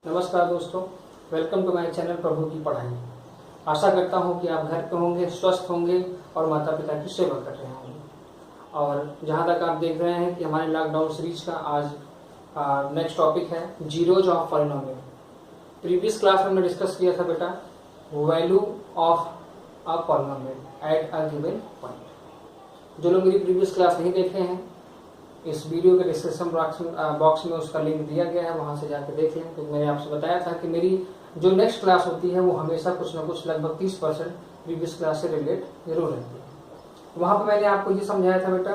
नमस्कार दोस्तों, welcome to my channel प्रभु की पढ़ाई। आशा करता हूं कि आप घर पे होंगे, स्वस्थ होंगे और माता पिता की सेवा कर रहे होंगे। और जहां तक आप देख रहे हैं कि हमारे लॉकडाउन सीरीज का आज नेक्स्ट टॉपिक है zeros of polynomial. Previous class में हमने डिस्कस किया था बेटा value of a polynomial at a given point. जो लोग मेरी प्रीवियस क्लास नहीं देखे हैं, इस वीडियो के डिस्क्रिप्शन बॉक्स में उसका लिंक दिया गया है, वहां से जाकर देख लें। तो मैंने आपसे बताया था कि मेरी जो नेक्स्ट क्लास होती है वो हमेशा कुछ ना कुछ लगभग 30% प्रीवियस क्लास से रिलेट जरूर रहती है। वहां पर मैंने आपको ये समझाया था बेटा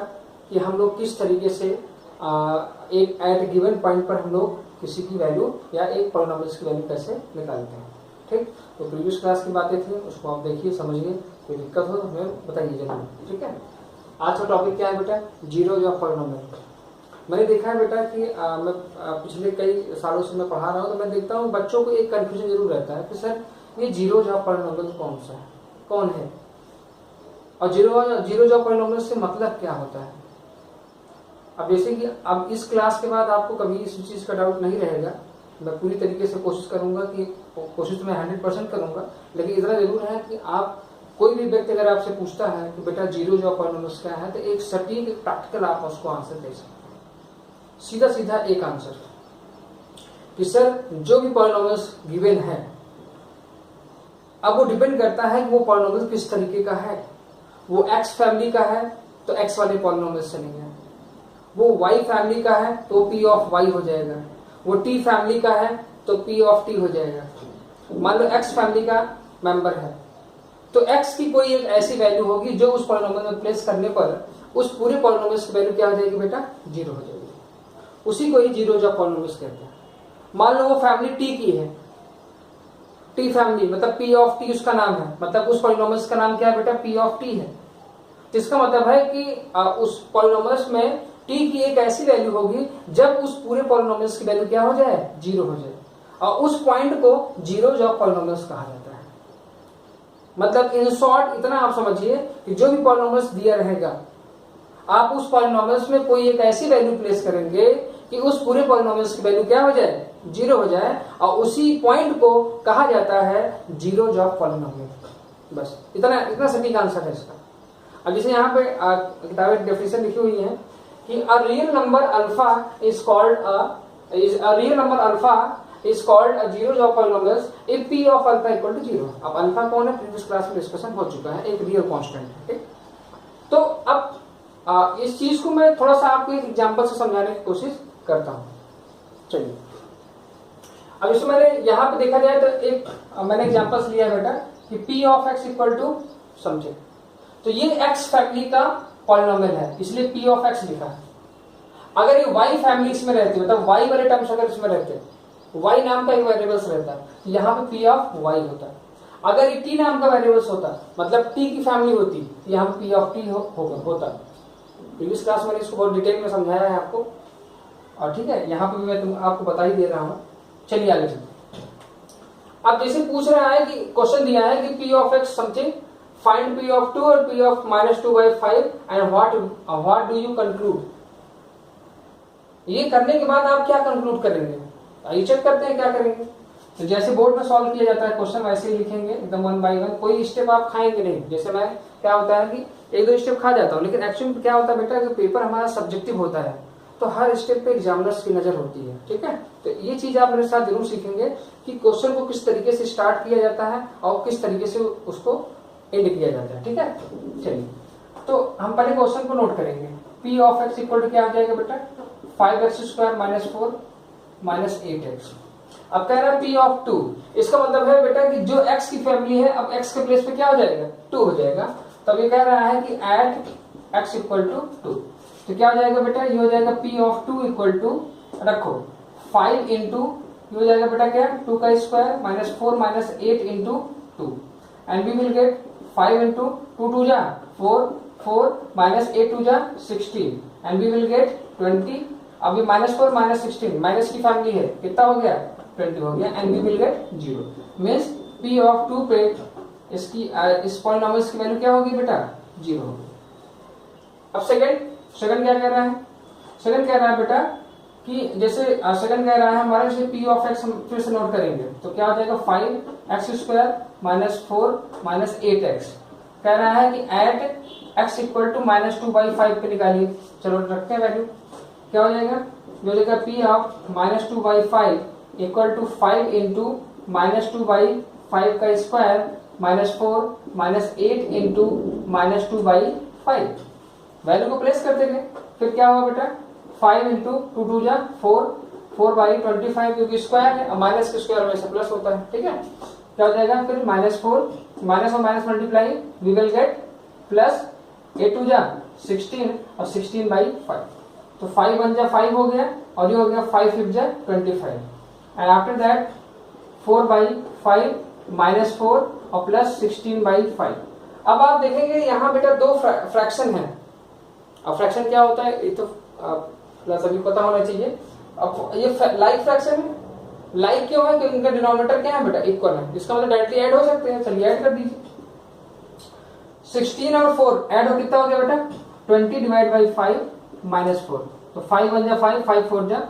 कि हम लोग किस तरीके से एक एट गिवन पॉइंट पर हम लोग किसी की वैल्यू या एक पॉलिनोमियल की वैल्यू कैसे निकालते हैं। ठीक, तो प्रीवियस क्लास की बातें थी, उसको आप देखिए, समझिए। कोई दिक्कत हो तो हमें बताइए जरूर। ठीक है, आज का टॉपिक क्या है बेटा? Zeros of polynomial. मैंने देखा है बेटा कि मैं पिछले कई सालों से मैं पढ़ा रहा हूँ, तो मैं देखता हूँ बच्चों को एक कंफ्यूजन जरूर रहता है कि सर ये जीरोज ऑफ पॉलिनोमियल कौन सा है, कौन है, और जीरोज ऑफ पॉलिनोमियल से मतलब क्या होता है। अब जैसे कि अब इस क्लास के बाद आपको कभी इस चीज का डाउट नहीं रहेगा। मैं पूरी तरीके से कोशिश करूंगा कि कोशिश तो मैं 100% करूंगा, लेकिन इतना जरूर है कि आप कोई भी व्यक्ति अगर आपसे पूछता है कि बेटा जीरोज ऑफ पॉलिनोमियल क्या है, तो एक सटीक प्रैक्टिकल आप उसको आंसर दे सकते हैं। सीधा सीधा एक आंसर कि सर जो भी पॉलिनोमियल्स गिवन है, अब वो डिपेंड करता है कि वो पॉलिनोमियल किस तरीके का है। वो एक्स फैमिली का है तो एक्स वाले पॉलिनोमियल चलेंगे। वो वाई फैमिली का है तो पी ऑफ वाई हो जाएगा। वो टी फैमिली का है तो पी ऑफ टी हो जाएगा। मान लो एक्स फैमिली का मेंबर है तो एक्स की कोई एक ऐसी वैल्यू होगी जो उस पॉलिनोमियल में प्लेस करने पर उस पूरे पॉलिनोमियल की वैल्यू क्या हो जाएगी बेटा? जीरो हो जाएगी। उसी को ही जीरोज ऑफ पॉलिनोमियल कहते हैं। मान लो वो फैमिली टी की है, टी फैमिली मतलब पी ऑफ टी उसका नाम है, मतलब उस पॉलिनोमियल का नाम क्या है बेटा? पी ऑफ टी है। तो इसका मतलब है कि उस पॉलिनोमियल में टी की एक ऐसी वैल्यू होगी जब उस पूरे पॉलिनोमियल की वैल्यू क्या हो जाए? जीरो हो जाए, और उस पॉइंट को जीरोज ऑफ पॉलिनोमियल कहा जाता है। मतलब इन शॉर्ट इतना आप समझिए कि जो भी पॉलिनोमियल दिया रहेगा, आप उस पॉलिनोमियल में कोई एक ऐसी वैल्यू प्लेस करेंगे कि उस पूरे पॉलिनोमियल की वैल्यू क्या हो जाए? जीरो हो जाए, और उसी पॉइंट को कहा जाता है जीरोज ऑफ पॉलिनोमियल। बस इतना सटीक आंसर है इसका। अब जैसे यहाँ पे किताबें डेफिनेशन लिखी हुई है कि a real number alpha is called a zeros of polynomial if P of alpha equal to zero. अब अल्फा कौन है? प्रीवियस क्लास में डिस्कशन हो चुका है, एक रियल कांस्टेंट है। ठीक, तो अब इस चीज को मैं थोड़ा सा आपको एक एग्जांपल से समझाने की कोशिश करता हूं। चलिए, अब इसमें मैंने यहां पे देखा जाए तो एक मैंने एग्जांपल्स लिया है बेटा कि p of x equal to something. तो ये x फैमिली का पॉलिनोमियल है, इसलिए p ऑफ x लिखा है। अगर ये y फैमिली इसमें रहती, मतलब y वाले टर्म्स अगर इसमें रहते, y नाम का एक वेरिएबल्स रहता, यहाँ पे p ऑफ y होता। अगर ये t नाम का वेरिएबल्स होता, मतलब t की फैमिली होती, यहाँ पे p ऑफ t होता। प्रीवियस क्लास में इसको बहुत डिटेल में समझाया है आपको, और ठीक है, यहाँ पे भी मैं आपको बता ही दे रहा हूँ। चलिए आगे चलते। अब जैसे पूछ रहा है कि क्वेश्चन दिया है कि p of x something, find p of 2 और p of -2/5 and what do you conclude. ये करने के बाद आप क्या कंक्लूड करेंगे? आइए चेक करते हैं क्या करेंगे। तो जैसे बोर्ड में सॉल्व किया जाता है क्वेश्चन, वैसे ही लिखेंगे एकदम 1 बाय 1। कोई स्टेप आप खाएंगे नहीं। जैसे मैं क्या होता है कि एक दो स्टेप खा जाता हूँ, लेकिन एक्चुअली क्या होता है बेटा कि पेपर हमारा सब्जेक्टिव होता है, तो हर स्टेप पे एग्जामिनर्स की नजर होती है। ठीक है, तो ये चीज आप मेरे साथ जरूर सीखेंगे कि क्वेश्चन को किस तरीके से स्टार्ट किया जाता है और किस तरीके से उसको एंड किया जाता है। ठीक है, चलिए, तो हम पहले क्वेश्चन को नोट करेंगे। p of x equal to क्या आ जाएगा बेटा? 5x² - 4 - 8x। अब कह रहा है p ऑफ 2, इसका मतलब है बेटा कि जो x की फैमिली है, अब x के प्लेस पे क्या हो जाएगा? 2 हो जाएगा। तब ये कह रहा है कि एट x इक्वल टू 2, तो क्या हो जाएगा बेटा? ये हो जाएगा p ऑफ 2 इक्वल टू, रखो 5 इंटू, ये हो जाएगा बेटा क्या? 2 का square -4 - 8 into 2, and we will get 5 into 2 2 जा 4, 4 -8 2 जा 16, एंड वी विल गेट 20। अभी -4 - 16 माइनस की फैमिली है, कितना हो गया? 20 हो गया, and we will get 0। Means p of 2 पे इसकी इस पॉलिनोमियल की वैल्यू क्या होगी बेटा? 0 होगी। अब सेकंड क्या कह रहा है? सेकंड कह रहा है बेटा कि जैसे सेकंड कह रहा है हमारे से पी ऑफ एक्स हम फिर से नोट करेंगे तो क्या हो जाएगा 5x² माइनस 4 माइनस 8x। कह रहा है कि एट x इक्वल टू -2/5 पे निकालिए। चलो रखते हैं वैल्यू, क्या हो जाएगा, जो हो जाएगा P of -2/5 equal to 5 into -2/5 का square minus 4 minus 8 into -2/5। Value को प्लेस करते गए, फिर क्या होगा बेटा 5 इंटू 2 2 जा 4/25 क्योंकि स्क्वायर है, माइनस के स्क्वायर में से प्लस होता है, ठीक है। क्या हो जाएगा फिर -4 माइनस और minus multiply we will get plus 8 2 जा 16 और 16/5। तो 5 1 जा 5 हो गया और ये हो गया 5 5 जा 25 एंड आफ्टर दैट 4/5 माइनस 4 और प्लस 16/5। अब आप देखेंगे यहाँ बेटा दो फ्रैक्शन है। अब फ्रैक्शन क्या होता है ये तो प्लस अभी पता होना चाहिए। अब ये लाइक फ्रैक्शन है, लाइक क्यों है क्योंकि इनका डिनोमिनेटर क्या है बेटा इक्वल है, इसका मतलब डायरेक्टली ऐड हो सकते हैं। चलिए ऐड कर दीजिए, 16 और 4 ऐड हो कितना हो गया बेटा 20 डिवाइड बाई 5 माइनस 4। तो 5 1 जा 5 5 4 जा,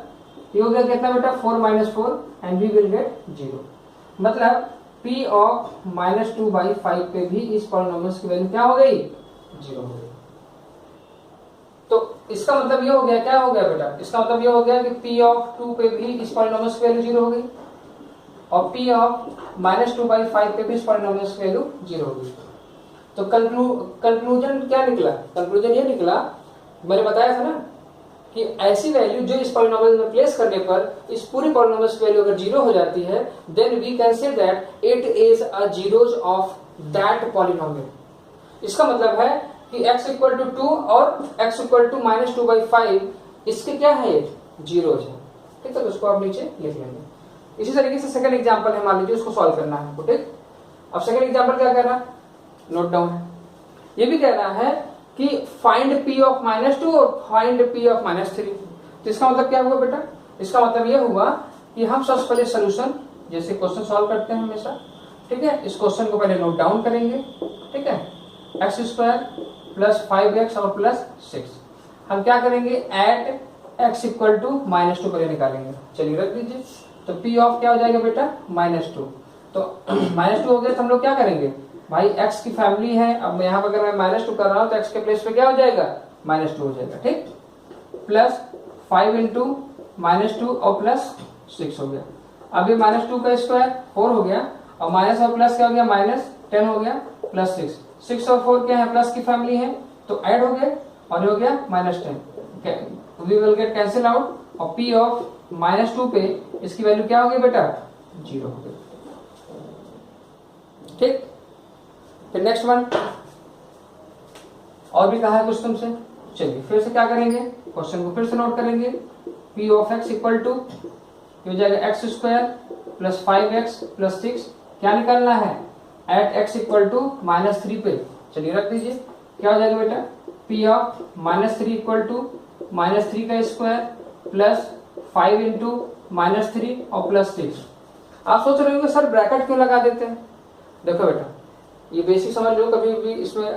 ये हो गया कितना बेटा 4 minus 4 and we will get 0। मतलब p ऑफ -2/5 पे भी इस पॉलिनोमियल्स की वैल्यू क्या हो गई 0 हो गई। तो इसका मतलब ये हो गया, क्या हो गया बेटा, इसका मतलब ये हो गया कि p ऑफ 2 पे भी इस पॉलिनोमियल्स की वैल्यू 0 हो गई और p ऑफ -2/5 पे भी इस पॉलिनोमियल्स की वैल्यू 0 हो गई। तो कंक्लूजन क्या निकला, कंक्लूजन ये निकला, मैंने बताया था ना कि ऐसी वैल्यू जो इस पॉलिनोमियल में प्लेस करने पर इस पूरी पॉलिनोमियल्स की वैल्यू अगर 0 हो जाती है then we can say that it is a zeros of that polynomial. इसका मतलब है कि x इक्वल टू 2 और x इक्वल टू -2/5 इसके क्या है जीरोज है, ठीक है। तो उसको आप नीचे लिख लेंगे। इसी तरीके से सेकंड एग्जांपल है, मान लीजिए उसको सॉल्व करना है आपको, ठीक। अब सेकंड एग्जांपल क्या करना, नोट डाउन है, ये भी कहना है कि फाइंड p ऑफ -2 और फाइंड p ऑफ -3। तो इसका मतलब क्या हुआ बेटा, इसका मतलब ये हुआ कि हम सबसे पहले सोल्यूशन जैसे क्वेश्चन सॉल्व करते हैं हमेशा, ठीक है, इस क्वेश्चन को पहले नोट डाउन करेंगे, ठीक है। x² प्लस 5x और प्लस 6 हम क्या करेंगे एट x इक्वल टू -2 पहले निकालेंगे। चलिए रख दीजिए, तो p ऑफ क्या हो जाएगा बेटा -2। तो -2 हो गया तो हम लोग क्या करेंगे भाई, x की फैमिली है, अब यहाँ पर अगर मैं -2 कर रहा हूँ तो x के प्लेस पे क्या हो जाएगा -2 हो जाएगा, ठीक। प्लस 5 इंटू -2 और प्लस 6 हो गया। अब ये -2 का स्क्वायर 4 हो गया और माइनस और प्लस क्या हो गया -10 हो गया प्लस 6 और 4 क्या है प्लस की फैमिली है तो ऐड हो गए और हो गया -10। We will get cancel out और p ऑफ -2 पे इसकी वैल्यू क्या हो गई बेटा 0 हो गई, ठीक। फिर नेक्स्ट वन और भी कहा है कुछ तुमसे। चलिए फिर से क्या करेंगे, क्वेश्चन को फिर से नोट करेंगे। p of x equal to हो जाएगा x² प्लस 5x प्लस 6। क्या निकालना है एट x इक्वल टू -3 पे। चलिए रख दीजिए, क्या हो जाएगा बेटा p ऑफ -3 इक्वल टू -3 का स्क्वायर प्लस 5 इंटू -3 और प्लस 6। आप सोच रहे हो सर ब्रैकेट क्यों लगा देते हैं, देखो बेटा ये बेसिक समझ लो, कभी भी इसमें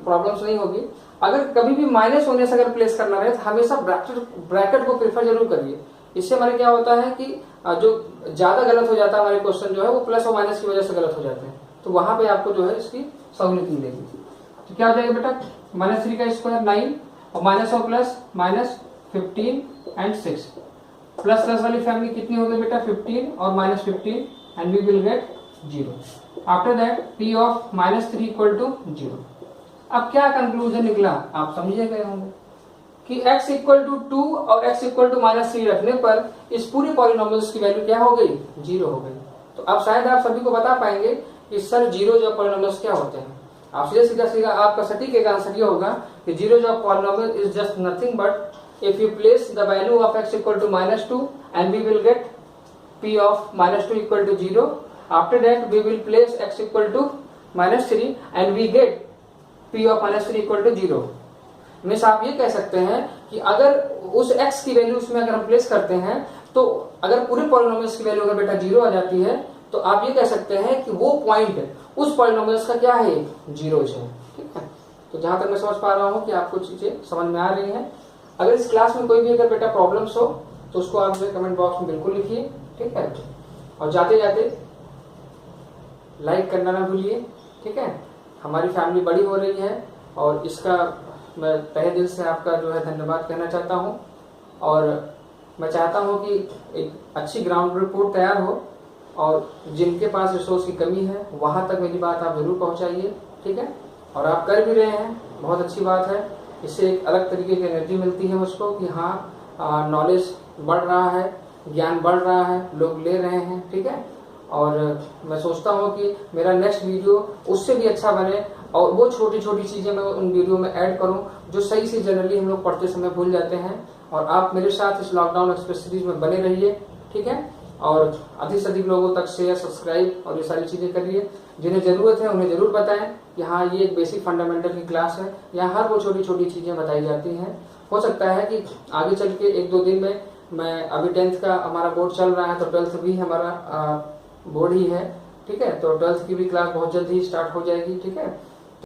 प्रॉब्लम्स नहीं होगी। अगर कभी भी माइनस होने से अगर प्लेस करना रहे तो हमेशा ब्रैकेट को प्रेफर जरूर करिए। इससे हमारे क्या होता है कि जो ज्यादा गलत हो जाता है हमारे क्वेश्चन जो है वो प्लस और माइनस की वजह से गलत हो जाते हैं, तो वहां पे आपको जो है इसकी सहूलियत मिलेगी। तो क्या हो जाएगा बेटा -3 का स्क्वायर 9 और माइनस और प्लस -15 एंड 6 प्लस प्लस वाली फैमिली कितनी हो गई बेटा 15 और -15 and we will get 0। After that p of -3 equal to 0। अब क्या कंक्लूजन निकला आप समझे गए होंगे कि x इक्वल टू 2 और x इक्वल टू -3 रखने पर इस पूरी पॉलिनोमियल्स की वैल्यू क्या हो गई 0 हो गई। तो अब शायद आप सभी को बता पाएंगे कि सर जीरो जो पॉलिनोमियल्स क्या होते हैं। आप सीधा आपका सटीक एक आंसर ये होगा कि जीरो जो polynomial is just nothing but if you place the value of x equal to -2 and we will get p of -2 equal to 0। After that we will place x equal to -3 and we get p of -3 equal to 0। Means आप ये कह सकते हैं कि अगर उस x की value उसमें अगर हम प्लेस करते हैं तो अगर पूरे पॉलिनोमियल्स की वैल्यू अगर बेटा 0 आ जाती है तो आप ये कह सकते हैं कि वो पॉइंट उस पॉलिनोमियल्स का क्या है 0 है, ठीक है। तो जहां तक मैं समझ पा रहा हूं कि आपको चीजें समझ में आ रही हैं। अगर इस क्लास में कोई भी अगर बेटा प्रॉब्लम्स हो तो उसको आप जो कमेंट बॉक्स में बिल्कुल लिखिए, ठीक है। और जाते जाते लाइक करना ना भूलिए, ठीक है। हमारी फैमिली बड़ी हो रही है और इसका मैं तहे दिल से आपका जो है धन्यवाद कहना चाहता हूँ। और मैं चाहता हूँ कि एक अच्छी ग्राउंड रिपोर्ट तैयार हो और जिनके पास रिसोर्स की कमी है वहाँ तक मेरी बात आप जरूर पहुँचाइए, ठीक है। और आप कर भी रहे हैं, बहुत अच्छी बात है। इससे एक अलग तरीके की एनर्जी मिलती है मुझको कि हाँ नॉलेज बढ़ रहा है, ज्ञान बढ़ रहा है, लोग ले रहे हैं, ठीक है। और मैं सोचता हूँ कि मेरा नेक्स्ट वीडियो उससे भी अच्छा बने और वो छोटी छोटी चीज़ें मैं उन वीडियो में ऐड करूँ जो सही से जनरली हम लोग पढ़ते समय भूल जाते हैं। और आप मेरे साथ इस लॉकडाउन एक्सप्रेस सीरीज में बने रहिए, ठीक है। और अधिक से अधिक लोगों तक शेयर, सब्सक्राइब और ये सारी चीज़ें करिए। जिन्हें ज़रूरत है उन्हें ज़रूर बताएं कि हाँ ये एक बेसिक फंडामेंटल की क्लास है, यहाँ हर वो छोटी छोटी चीज़ें बताई जाती हैं। हो सकता है कि आगे चल के 1-2 दिन में मैं अभी 10th का हमारा बोर्ड चल रहा है तो 12th भी हमारा बोर्ड ही है, ठीक है। तो 12th की भी क्लास बहुत जल्द ही स्टार्ट हो जाएगी, ठीक है।